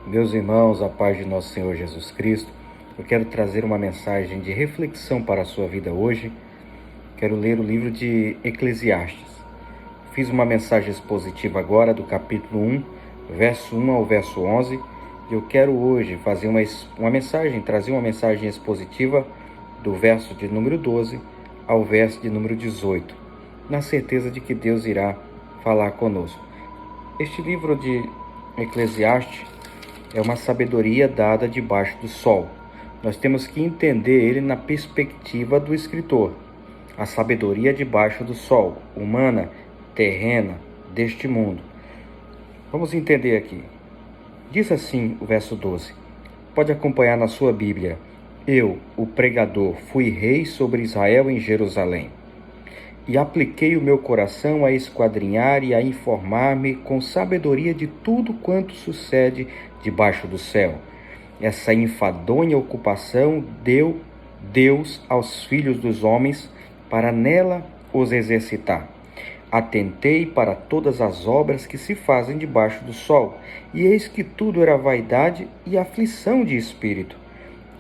Meus irmãos, a paz de nosso Senhor Jesus Cristo, eu quero trazer uma mensagem de reflexão para a sua vida hoje. Quero ler o livro de Eclesiastes. Fiz uma mensagem expositiva agora do capítulo 1, verso 1 ao verso 11, e eu quero hoje fazer trazer uma mensagem expositiva do verso de número 12 ao verso de número 18, na certeza de que Deus irá falar conosco. Este livro de Eclesiastes é uma sabedoria dada debaixo do sol. Nós temos que entender ele na perspectiva do escritor. A sabedoria debaixo do sol, humana, terrena, deste mundo. Vamos entender aqui. Diz assim o verso 12. Pode acompanhar na sua Bíblia. Eu, o pregador, fui rei sobre Israel em Jerusalém. E apliquei o meu coração a esquadrinhar e a informar-me com sabedoria de tudo quanto sucede debaixo do céu. Essa enfadonha ocupação deu Deus aos filhos dos homens para nela os exercitar. Atentei para todas as obras que se fazem debaixo do sol, e eis que tudo era vaidade e aflição de espírito.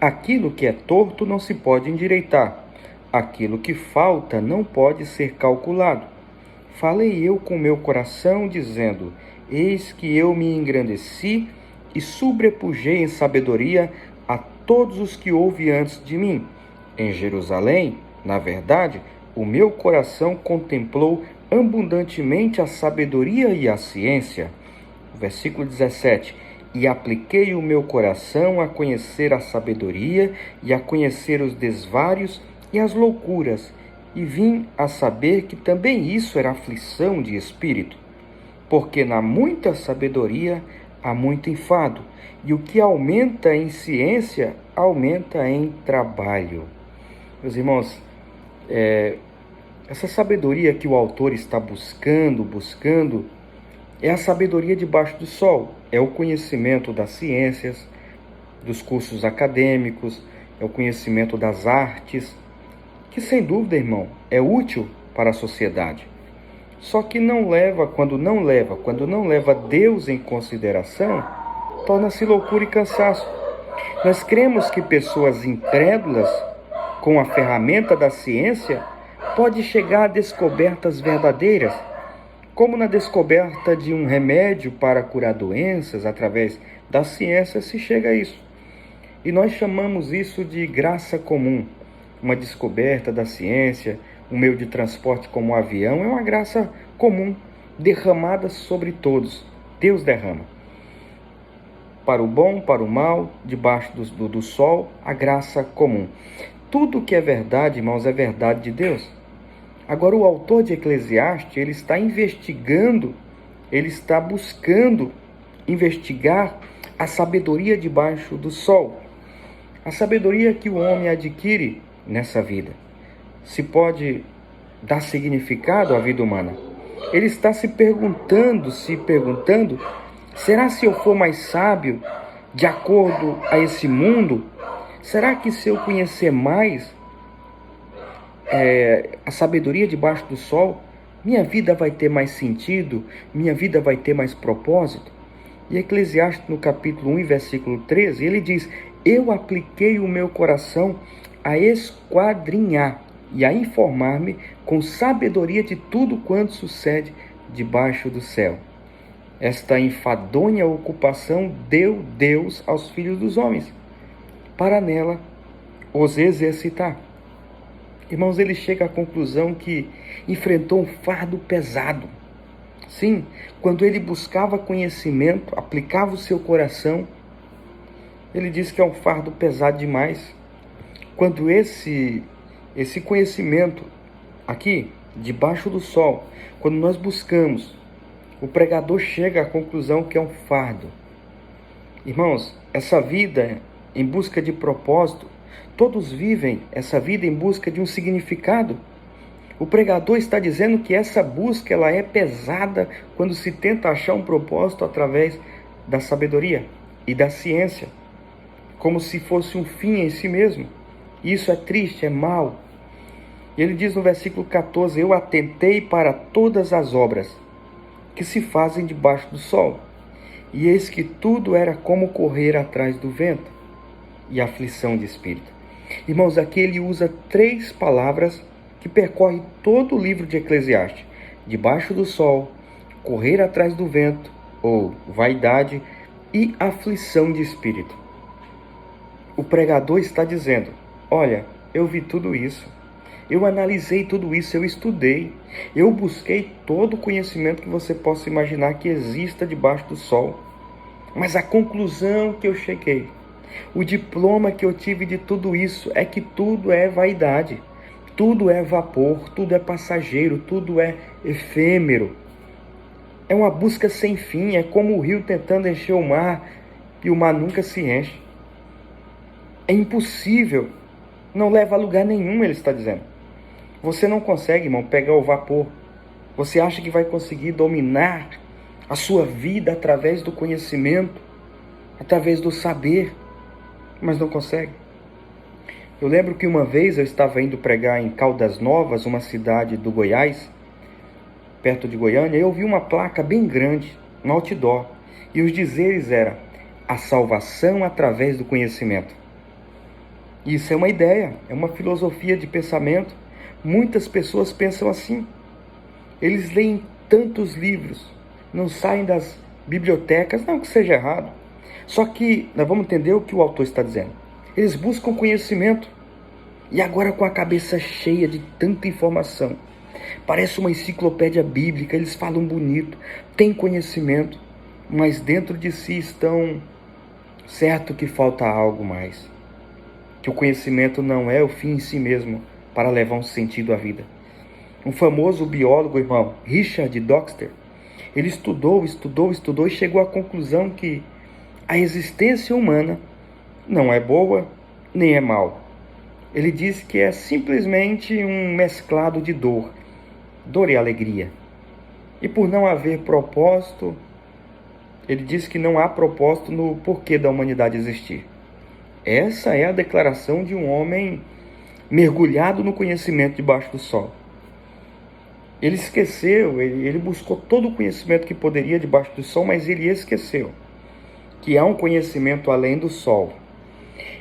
Aquilo que é torto não se pode endireitar. Aquilo que falta não pode ser calculado. Falei eu com meu coração, dizendo: eis que eu me engrandeci e sobrepujei em sabedoria a todos os que houve antes de mim. Em Jerusalém, na verdade, o meu coração contemplou abundantemente a sabedoria e a ciência. Versículo 17. E apliquei o meu coração a conhecer a sabedoria e a conhecer os desvários e as loucuras, e vim a saber que também isso era aflição de espírito, porque na muita sabedoria há muito enfado, e o que aumenta em ciência, aumenta em trabalho. Meus irmãos, essa sabedoria que o autor está buscando, é a sabedoria debaixo do sol, é o conhecimento das ciências, dos cursos acadêmicos, é o conhecimento das artes, que sem dúvida, irmão, é útil para a sociedade. Só que quando não leva Deus em consideração, torna-se loucura e cansaço. Nós cremos que pessoas incrédulas, com a ferramenta da ciência, podem chegar a descobertas verdadeiras, como na descoberta de um remédio para curar doenças através da ciência se chega a isso. E nós chamamos isso de graça comum. Uma descoberta da ciência, um meio de transporte como o avião, é uma graça comum, derramada sobre todos. Deus derrama. Para o bom, para o mal, debaixo do sol, a graça comum. Tudo que é verdade, irmãos, é verdade de Deus. Agora, o autor de Eclesiastes, ele está buscando investigar a sabedoria debaixo do sol. A sabedoria que o homem adquire nessa vida. Se pode dar significado à vida humana. Ele está se perguntando, será se eu for mais sábio de acordo a esse mundo? Será que se eu conhecer mais a sabedoria debaixo do sol, minha vida vai ter mais sentido? Minha vida vai ter mais propósito? E Eclesiastes, no capítulo 1, versículo 13, ele diz: eu apliquei o meu coração a esquadrinhar e a informar-me com sabedoria de tudo quanto sucede debaixo do céu. Esta enfadonha ocupação deu Deus aos filhos dos homens, para nela os exercitar. Irmãos, ele chega à conclusão que enfrentou um fardo pesado. Sim, quando ele buscava conhecimento, aplicava o seu coração, ele diz que é um fardo pesado demais. Quando esse conhecimento aqui, debaixo do sol, quando nós buscamos, o pregador chega à conclusão que é um fardo. Irmãos, essa vida em busca de propósito, todos vivem essa vida em busca de um significado. O pregador está dizendo que essa busca ela é pesada quando se tenta achar um propósito através da sabedoria e da ciência, como se fosse um fim em si mesmo. Isso é triste, é mal. E ele diz no versículo 14: eu atentei para todas as obras que se fazem debaixo do sol. E eis que tudo era como correr atrás do vento e aflição de espírito. Irmãos, aqui ele usa 3 palavras que percorrem todo o livro de Eclesiastes: debaixo do sol, correr atrás do vento, ou vaidade, e aflição de espírito. O pregador está dizendo: olha, eu vi tudo isso, eu analisei tudo isso, eu estudei, eu busquei todo o conhecimento que você possa imaginar que exista debaixo do sol. Mas a conclusão que eu cheguei, o diploma que eu tive de tudo isso é que tudo é vaidade, tudo é vapor, tudo é passageiro, tudo é efêmero. É uma busca sem fim, é como o rio tentando encher o mar e o mar nunca se enche. É impossível, não leva a lugar nenhum, ele está dizendo. Você não consegue, irmão, pegar o vapor. Você acha que vai conseguir dominar a sua vida através do conhecimento, através do saber, mas não consegue. Eu lembro que uma vez eu estava indo pregar em Caldas Novas, uma cidade do Goiás, perto de Goiânia, e eu vi uma placa bem grande, um outdoor, e os dizeres eram: a salvação através do conhecimento. Isso é uma ideia, é uma filosofia de pensamento. Muitas pessoas pensam assim. Eles leem tantos livros, não saem das bibliotecas, não que seja errado. Só que nós vamos entender o que o autor está dizendo. Eles buscam conhecimento, e agora com a cabeça cheia de tanta informação. Parece uma enciclopédia bíblica, eles falam bonito, têm conhecimento, mas dentro de si estão certo que falta algo mais. Que o conhecimento não é o fim em si mesmo para levar um sentido à vida. Um famoso biólogo, irmão, Richard Dawkins, ele estudou e chegou à conclusão que a existência humana não é boa nem é mal. Ele diz que é simplesmente um mesclado de dor e alegria. E por não haver propósito, ele diz que não há propósito no porquê da humanidade existir. Essa é a declaração de um homem mergulhado no conhecimento debaixo do sol. Ele esqueceu, ele buscou todo o conhecimento que poderia debaixo do sol, mas ele esqueceu que há um conhecimento além do sol.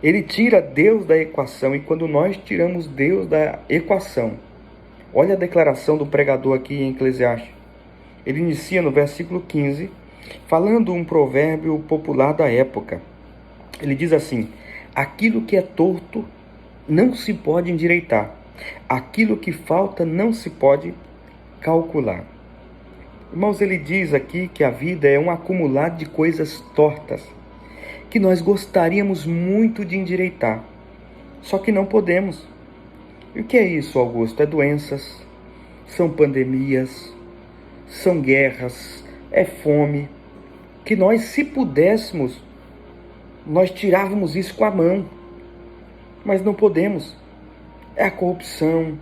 Ele tira Deus da equação, e quando nós tiramos Deus da equação, olha a declaração do pregador aqui em Eclesiastes. Ele inicia no versículo 15, falando um provérbio popular da época. Ele diz assim: aquilo que é torto não se pode endireitar, aquilo que falta não se pode calcular. Irmãos, ele diz aqui que a vida é um acumulado de coisas tortas, que nós gostaríamos muito de endireitar, só que não podemos. E o que é isso, Augusto? É doenças, são pandemias, são guerras, é fome, que nós, se pudéssemos, nós tirávamos isso com a mão, mas não podemos. É a corrupção,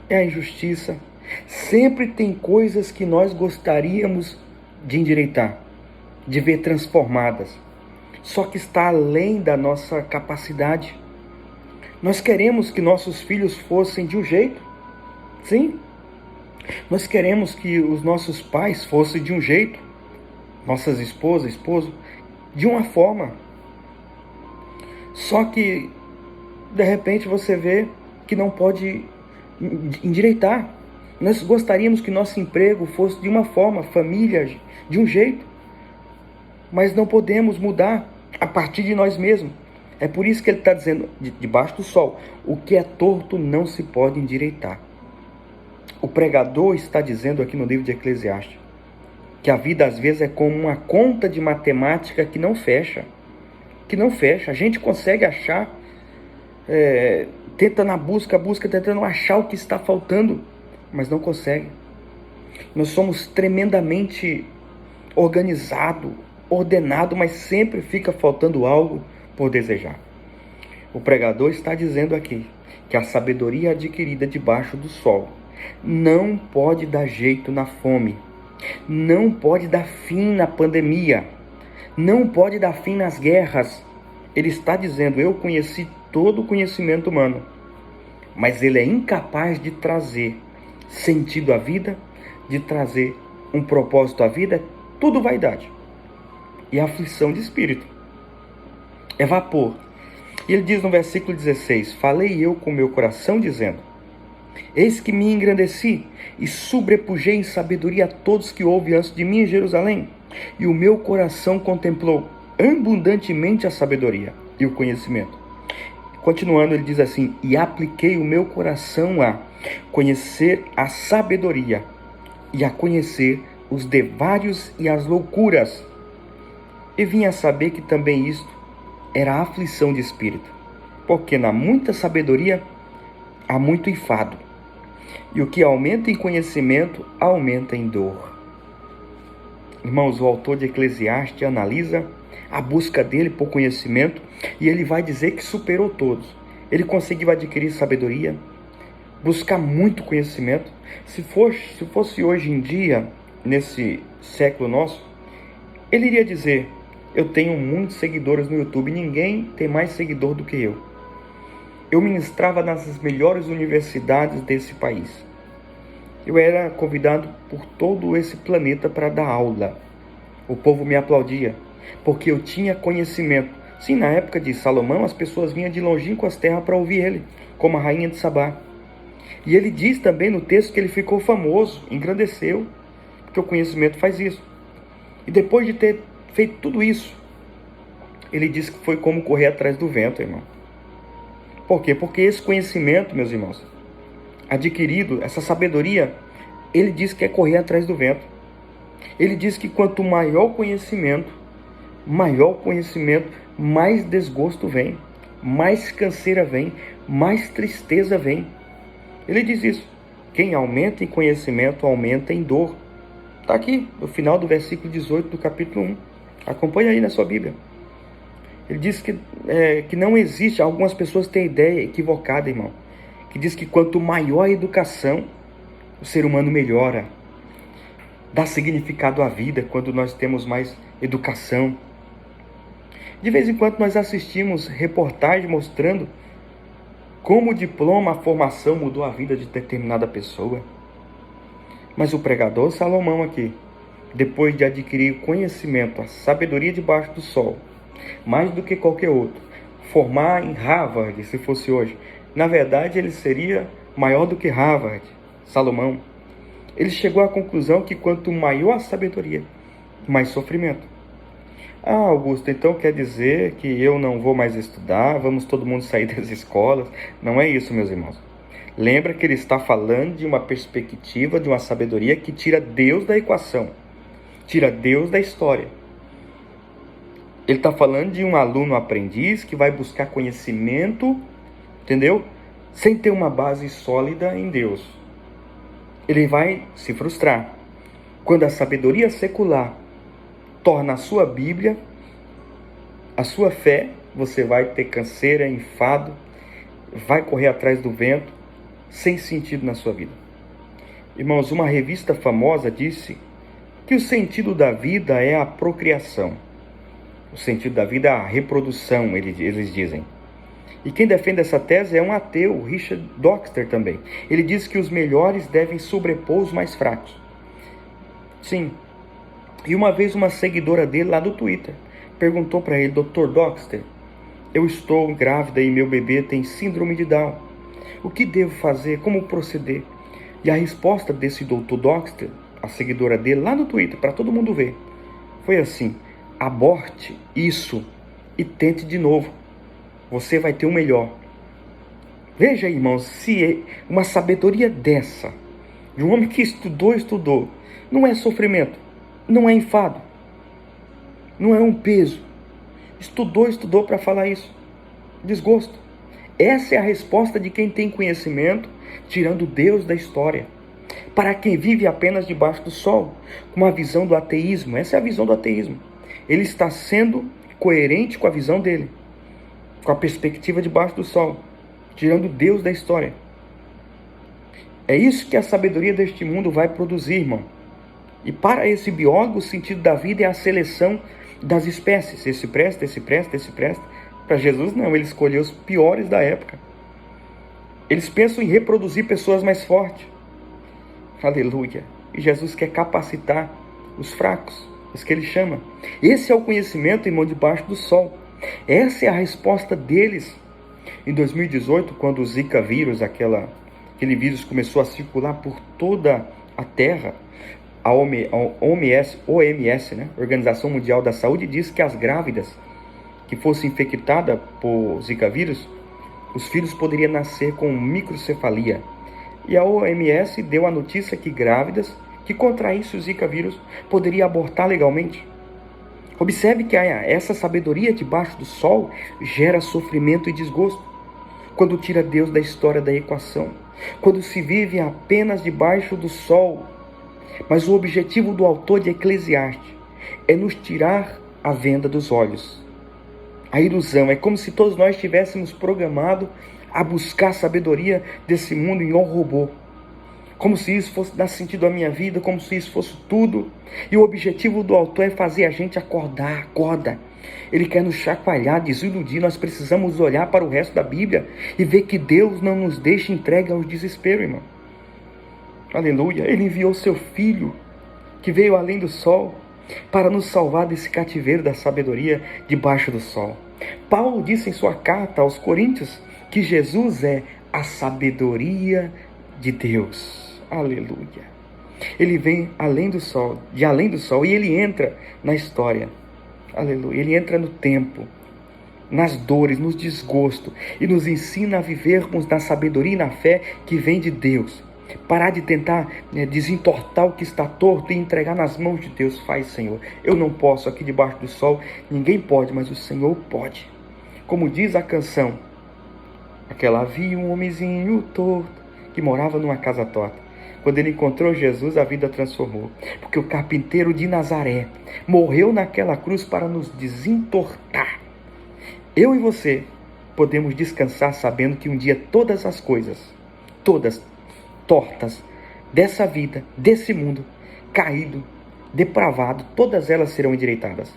é a injustiça. Sempre tem coisas que nós gostaríamos de endireitar, de ver transformadas, só que está além da nossa capacidade. Nós queremos que nossos filhos fossem de um jeito, sim. Nós queremos que os nossos pais fossem de um jeito, nossas esposas, esposo, de uma forma. Só que, de repente, você vê que não pode endireitar. Nós gostaríamos que nosso emprego fosse de uma forma, família de um jeito, mas não podemos mudar a partir de nós mesmos. É por isso que ele está dizendo, debaixo do sol, o que é torto não se pode endireitar. O pregador está dizendo aqui no livro de Eclesiastes que a vida às vezes é como uma conta de matemática que não fecha. A gente consegue achar, tenta na busca, tentando achar o que está faltando, mas não consegue. Nós somos tremendamente organizados, ordenados, mas sempre fica faltando algo por desejar. O pregador está dizendo aqui que a sabedoria adquirida debaixo do sol não pode dar jeito na fome, não pode dar fim na pandemia, não pode dar fim nas guerras. Ele está dizendo: eu conheci todo o conhecimento humano, mas ele é incapaz de trazer sentido à vida, de trazer um propósito à vida. É tudo vaidade. e aflição de espírito. É vapor. E ele diz no versículo 16: falei eu com meu coração, dizendo: eis que me engrandeci e sobrepujei em sabedoria a todos que houve antes de mim em Jerusalém. E o meu coração contemplou abundantemente a sabedoria e o conhecimento. Continuando, ele diz assim: e apliquei o meu coração a conhecer a sabedoria e a conhecer os devários e as loucuras. E vim a saber que também isto era aflição de espírito, porque na muita sabedoria há muito enfado, e o que aumenta em conhecimento aumenta em dor. Irmãos, o autor de Eclesiastes analisa a busca dele por conhecimento, e ele vai dizer que superou todos. Ele conseguiu adquirir sabedoria, buscar muito conhecimento. Se fosse hoje em dia, nesse século nosso, ele iria dizer: eu tenho muitos seguidores no YouTube, ninguém tem mais seguidor do que eu. Eu ministrava nas melhores universidades desse país. Eu era convidado por todo esse planeta para dar aula. O povo me aplaudia, porque eu tinha conhecimento. Sim, na época de Salomão, as pessoas vinham de longínquas terras para ouvir ele, como a rainha de Sabá. E ele diz também no texto que ele ficou famoso, engrandeceu, porque o conhecimento faz isso. E depois de ter feito tudo isso, ele diz que foi como correr atrás do vento, irmão. Por quê? Porque esse conhecimento, meus irmãos, adquirido, essa sabedoria, ele diz que é correr atrás do vento. Ele diz que quanto maior conhecimento, mais desgosto vem, mais canseira vem, mais tristeza vem. Ele diz isso: quem aumenta em conhecimento, aumenta em dor. Está aqui, no final do versículo 18 do capítulo 1. Acompanha aí na sua Bíblia. Ele diz que não existe, algumas pessoas têm ideia equivocada, irmão, que diz que quanto maior a educação, o ser humano melhora. Dá significado à vida quando nós temos mais educação. De vez em quando nós assistimos reportagens mostrando como o diploma, a formação mudou a vida de determinada pessoa. Mas o pregador Salomão aqui, depois de adquirir o conhecimento, a sabedoria debaixo do sol, mais do que qualquer outro, formar em Harvard, se fosse hoje, na verdade ele seria maior do que Harvard, Salomão. Ele chegou à conclusão que quanto maior a sabedoria, mais sofrimento. Ah, Augusto, então quer dizer que eu não vou mais estudar, vamos todo mundo sair das escolas? Não é isso, meus irmãos. Lembra que ele está falando de uma perspectiva, de uma sabedoria que tira Deus da equação, tira Deus da história. Ele está falando de um aluno aprendiz que vai buscar conhecimento, entendeu? Sem ter uma base sólida em Deus. Ele vai se frustrar. Quando a sabedoria secular torna a sua Bíblia, a sua fé, você vai ter canseira, enfado, vai correr atrás do vento, sem sentido na sua vida. Irmãos, uma revista famosa disse que o sentido da vida é a procriação. O sentido da vida é a reprodução, eles dizem. E quem defende essa tese é um ateu, Richard Dawkins também. Ele diz que os melhores devem sobrepor os mais fracos. Sim. E uma vez uma seguidora dele lá do Twitter perguntou para ele: Dr. Dawkins, eu estou grávida e meu bebê tem síndrome de Down. O que devo fazer? Como proceder? E a resposta desse Dr. Dawkins, a seguidora dele lá no Twitter, para todo mundo ver, foi assim: aborte isso e tente de novo. Você vai ter o melhor. Veja, irmãos, se uma sabedoria dessa, de um homem que estudou, não é sofrimento, não é enfado, não é um peso. Estudou para falar isso. Desgosto. Essa é a resposta de quem tem conhecimento, tirando Deus da história. Para quem vive apenas debaixo do sol, com a visão do ateísmo, essa é a visão do ateísmo. Ele está sendo coerente com a visão dele, com a perspectiva debaixo do sol, tirando Deus da história. É isso que a sabedoria deste mundo vai produzir, irmão. E para esse biólogo, o sentido da vida é a seleção das espécies. Esse presta, esse presta, esse presta. Para Jesus, não. Ele escolheu os piores da época. Eles pensam em reproduzir pessoas mais fortes. Aleluia. E Jesus quer capacitar os fracos. Isso que ele chama. Esse é o conhecimento, irmão, debaixo do sol. Essa é a resposta deles. Em 2018, quando o Zika vírus, aquele vírus começou a circular por toda a Terra, a OMS, né? Organização Mundial da Saúde, disse que as grávidas que fossem infectadas por Zika vírus, os filhos poderiam nascer com microcefalia. E a OMS deu a notícia que grávidas que contraíssem o Zika vírus poderiam abortar legalmente. Observe que essa sabedoria debaixo do sol gera sofrimento e desgosto. Quando tira Deus da história da equação. Quando se vive apenas debaixo do sol. Mas o objetivo do autor de Eclesiastes é nos tirar a venda dos olhos. A ilusão é como se todos nós tivéssemos programado a buscar a sabedoria desse mundo em um robô. Como se isso fosse dar sentido à minha vida, como se isso fosse tudo. E o objetivo do autor é fazer a gente acordar, acorda. Ele quer nos chacoalhar, desiludir. Nós precisamos olhar para o resto da Bíblia e ver que Deus não nos deixa entregue ao desespero, irmão. Aleluia. Ele enviou seu Filho, que veio além do sol, para nos salvar desse cativeiro da sabedoria debaixo do sol. Paulo disse em sua carta aos Coríntios que Jesus é a sabedoria de Deus. Aleluia. Ele vem além do sol, e ele entra na história. Aleluia. Ele entra no tempo, nas dores, nos desgostos, e nos ensina a vivermos na sabedoria e na fé que vem de Deus. Parar de tentar desentortar o que está torto e entregar nas mãos de Deus. Faz, Senhor. Eu não posso aqui debaixo do sol, ninguém pode, mas o Senhor pode. Como diz a canção, havia um homenzinho torto que morava numa casa torta. Quando ele encontrou Jesus, a vida transformou. Porque o carpinteiro de Nazaré morreu naquela cruz para nos desentortar. Eu e você podemos descansar sabendo que um dia todas as coisas, todas tortas dessa vida, desse mundo, caído, depravado, todas elas serão endireitadas.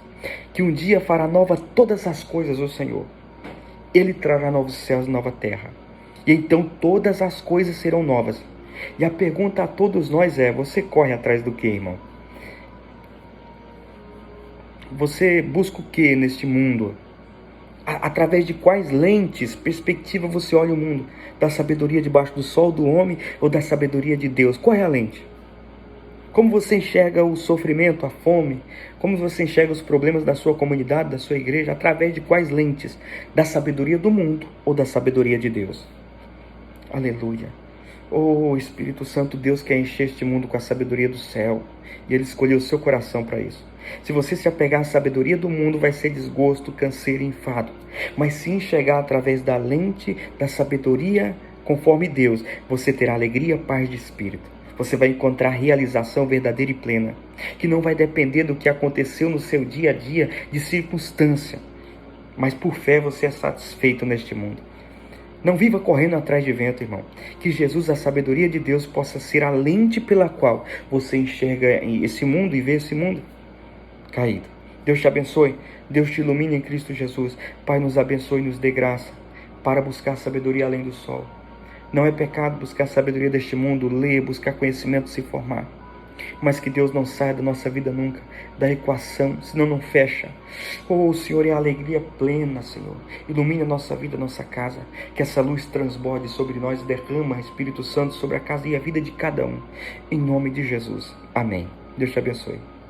Que um dia fará nova todas as coisas o Senhor. Ele trará novos céus e nova terra. E então todas as coisas serão novas. E a pergunta a todos nós é: você corre atrás do que, irmão? Você busca o que neste mundo? Através de quais lentes, perspectiva você olha o mundo? Da sabedoria debaixo do sol do homem ou da sabedoria de Deus? Qual é a lente? Como você enxerga o sofrimento, a fome? Como você enxerga os problemas da sua comunidade, da sua igreja? Através de quais lentes? Da sabedoria do mundo ou da sabedoria de Deus? Aleluia. Oh, Espírito Santo, Deus quer encher este mundo com a sabedoria do céu. E Ele escolheu o seu coração para isso. Se você se apegar à sabedoria do mundo, vai ser desgosto, canseiro e enfado. Mas se enxergar através da lente da sabedoria conforme Deus, você terá alegria, paz de espírito. Você vai encontrar realização verdadeira e plena, que não vai depender do que aconteceu no seu dia a dia, de circunstância. Mas por fé você é satisfeito neste mundo. Não viva correndo atrás de vento, irmão. Que Jesus, a sabedoria de Deus, possa ser a lente pela qual você enxerga esse mundo e vê esse mundo caído. Deus te abençoe. Deus te ilumine em Cristo Jesus. Pai, nos abençoe e nos dê graça para buscar sabedoria além do sol. Não é pecado buscar sabedoria deste mundo, ler, buscar conhecimento, se formar. Mas que Deus não saia da nossa vida nunca, da equação, senão não fecha. Oh, Senhor, é a alegria plena, Senhor. Ilumina a nossa vida, a nossa casa. Que essa luz transborde sobre nós e derrama, Espírito Santo, sobre a casa e a vida de cada um. Em nome de Jesus. Amém. Deus te abençoe.